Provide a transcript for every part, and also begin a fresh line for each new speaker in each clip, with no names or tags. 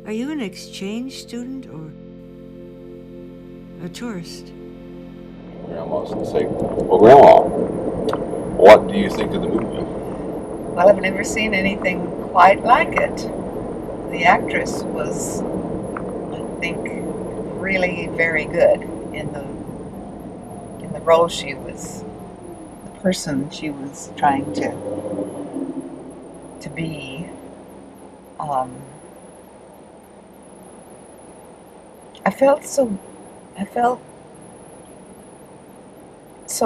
Are you an exchange student or a tourist?
Grandma's going to say, well, Grandma, what do you think of the movie?
Well, I've never seen anything quite like it. The actress was, I think, really very good in the role she was, the person she was trying to be. I felt so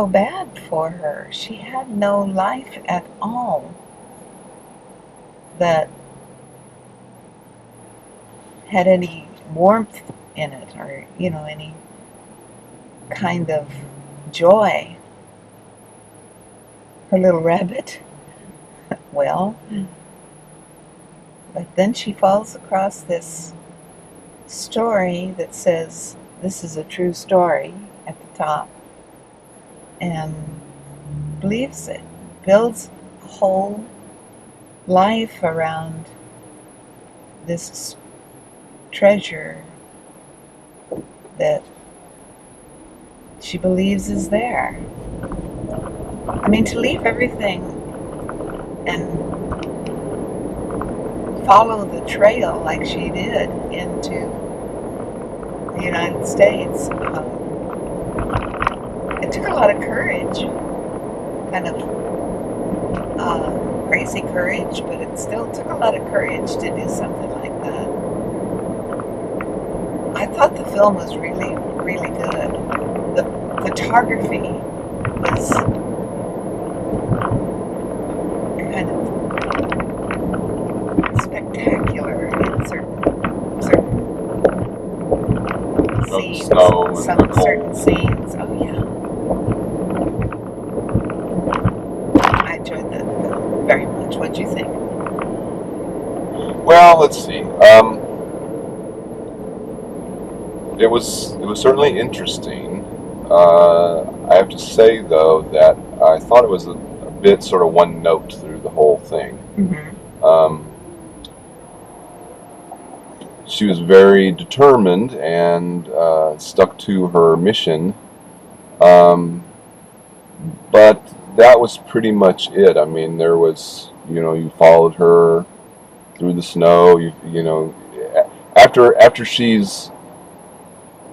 bad for her. She had no life at all that had any warmth in it, or any kind of joy. Her little rabbit, well, but then she falls across this story that says this is a true story at the top, and believes it, builds a whole life around this treasure that she believes is there. I mean, to leave everything and follow the trail like she did into the United States, it took a lot of courage, kind of crazy courage, but it still took a lot of courage to do something like that. I thought the film was really, really good. The photography was kind of spectacular in certain scenes, some certain scenes. Oh yeah, I enjoyed that film very much. What'd you think?
Well, let's see. It was certainly interesting. I have to say, though, that I thought it was a bit sort of one note through the whole thing.
Mm-hmm.
She was very determined and stuck to her mission, but that was pretty much it. I mean, there was, you followed her through the snow. After she's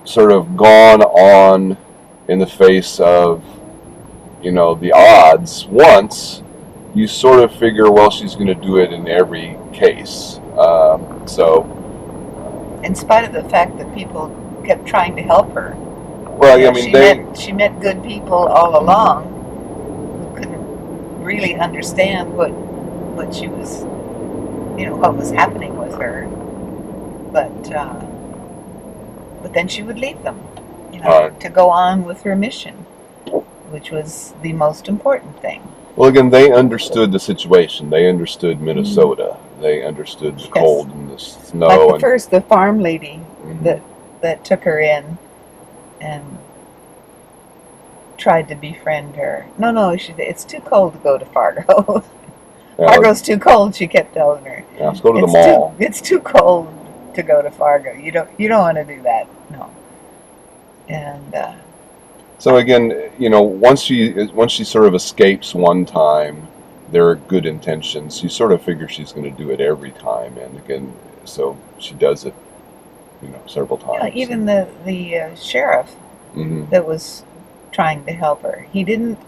sort of gone on in the face of, the odds once, you sort of figure, well, she's going to do it in every case. So,
in spite of the fact that people kept trying to help her,
well, I mean,
she met good people all along who couldn't really understand what she was, what was happening with her, but then she would leave them, to go on with her mission, which was the most important thing.
Well, again, they understood the situation. They understood Minnesota. Mm-hmm. They understood the cold and the snow.
Like the farm lady mm-hmm. that took her in and tried to befriend her. No, it's too cold to go to Fargo. Fargo's too cold, she kept telling her.
Yeah, let's go to the mall.
It's too cold to go to Fargo. You don't want to do that. No. And
so again, once she sort of escapes one time, there are good intentions. You sort of figure she's going to do it every time, and again, so she does it, several times.
Yeah, even the sheriff
mm-hmm.
that was trying to help her, he didn't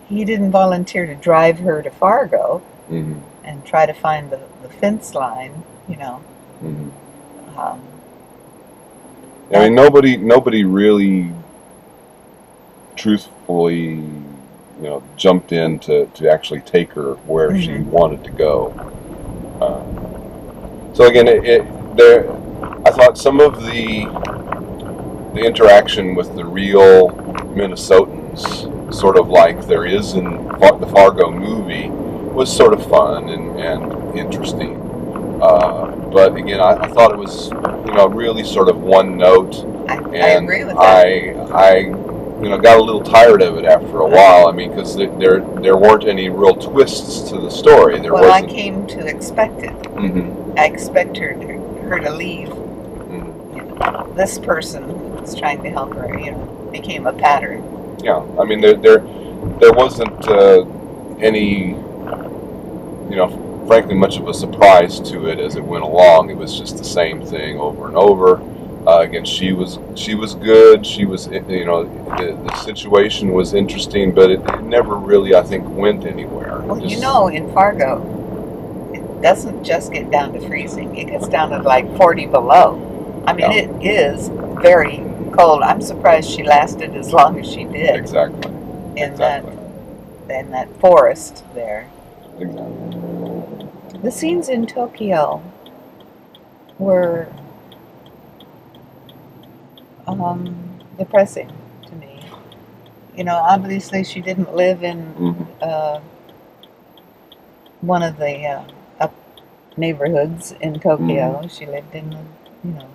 volunteer to drive her to Fargo
mm-hmm.
and try to find the fence line,
Mm-hmm.
I
mean, nobody really truthfully, jumped in to actually take her where mm-hmm. she wanted to go. So again, I thought some of the interaction with the real Minnesotans, sort of like there is in the Fargo movie, was sort of fun and interesting. But again, I thought it was, really sort of one note.
I agree with that.
I got a little tired of it after a while. I mean, because there weren't any real twists to the story.
I came to expect it.
Mm-hmm.
I expect her to leave.
Mhm.
You know, this person was trying to help her, you know, became a pattern.
Yeah, I mean, there wasn't any, you know, frankly, much of a surprise to it as it went along. It was just the same thing over and over. Again, she was good. She was, you know, the situation was interesting, but it never really, I think, went anywhere.
Well, you know, in Fargo, it doesn't just get down to freezing. It gets down to like 40 below. I mean,
Yeah.
it is very cold. I'm surprised she lasted as long as she did
Exactly.
in
Exactly.
that forest there.
Exactly.
The scenes in Tokyo were depressing to me. You know, obviously she didn't live in
Mm-hmm.
one of the up neighborhoods in Tokyo.
Mm-hmm.
She lived in the, you know,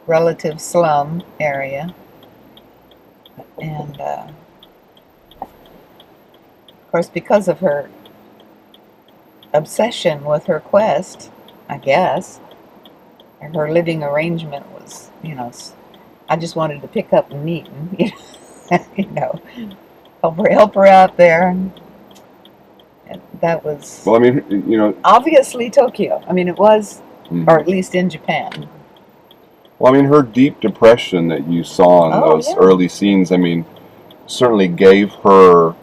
relative slum area, and of course, because of her obsession with her quest, I guess, her living arrangement was, you know, I just wanted to pick up and eat and, you know, help her out there. And that was,
Well, I mean, you know,
obviously Tokyo. I mean, it was,
mm-hmm.
or at least in Japan.
Well, I mean, her deep depression that you saw in those early scenes, I mean, certainly gave her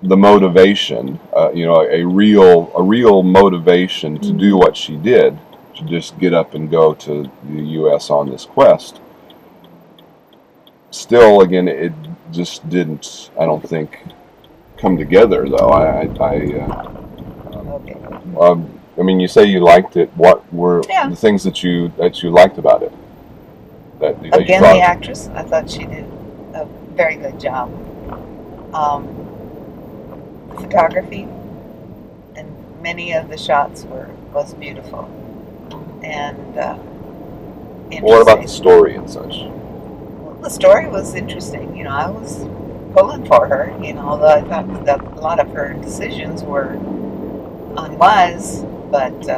the motivation, you know, a real motivation to do what she did, to just get up and go to the U.S. on this quest. Still, again, it just didn't, I don't think, come together, though. I mean, you say you liked it. What were the things that you liked about it? That
Again, the actress, I thought she did a very good job. Photography, and many of the shots was beautiful. And
what about the story and such?
Well, the story was interesting. You know, I was pulling for her. You know, although I thought that a lot of her decisions were unwise, but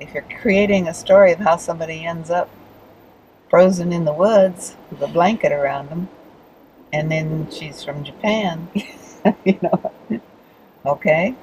if you're creating a story of how somebody ends up frozen in the woods with a blanket around them, and then she's from Japan, you know, okay.